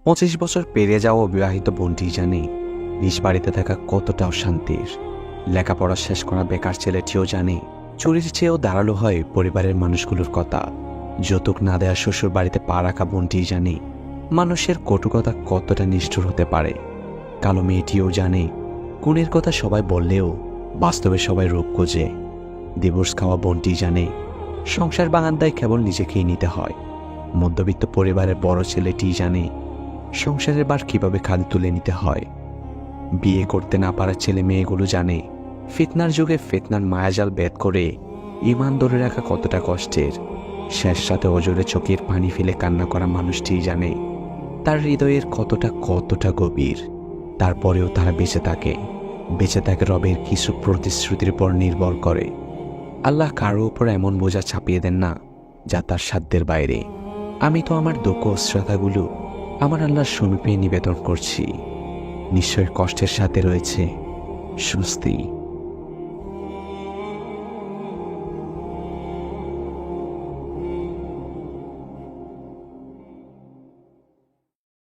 25 বছর পেরিয়ে যাওয়া অবিবাহিত বোনটি জানে নিজ বাড়িতে থাকা কতটা অশান্তির। লেখাপড়া শেষ করা বেকার ছেলেটিও জানে চুরির চেয়েও দাঁড়ালো হয় পরিবারের মানুষগুলোর কথা। যৌতুক না দেয়া শ্বশুর বাড়িতে পা রাখা বোনটি জানে মানুষের কটুকতা কতটা নিষ্ঠুর হতে পারে। কালো মেয়েটিও জানে খুনের কথা সবাই বললেও বাস্তবে সবাই রূপ খোঁজে। ডিভোর্স খাওয়া বোনটি জানে সংসার বাগান্দায় কেবল নিজেকেই নিতে হয়। মধ্যবিত্ত পরিবারের বড় ছেলেটি জানে সংসারের বার কিভাবে খালি তুলে নিতে হয়। বিয়ে করতে না পারা ছেলে মেয়েগুলো জানে ফিতনার যুগে ফিতনার মায়াজাল ভেদ করে ঈমান ধরে রাখা কতটা কষ্টের। শেষ রাতে অজরে চোখের পানি ফেলে কান্না করা মানুষটি জানে তার হৃদয়ের কতটা গভীর। তারপরেও তারা বেঁচে থাকে রবের কিছু প্রতিশ্রুতির উপর নির্ভর করে। আল্লাহ কারো উপর এমন বোঝা চাপিয়ে দেন না যা তার সাধ্যের বাইরে। আমি তো আমার দুঃখ শ্রদ্ধাগুলো আমার আল্লাহর সমীপে নিবেদন করছি। নিশ্চয় কষ্টের সাথে রয়েছে স্বস্তি।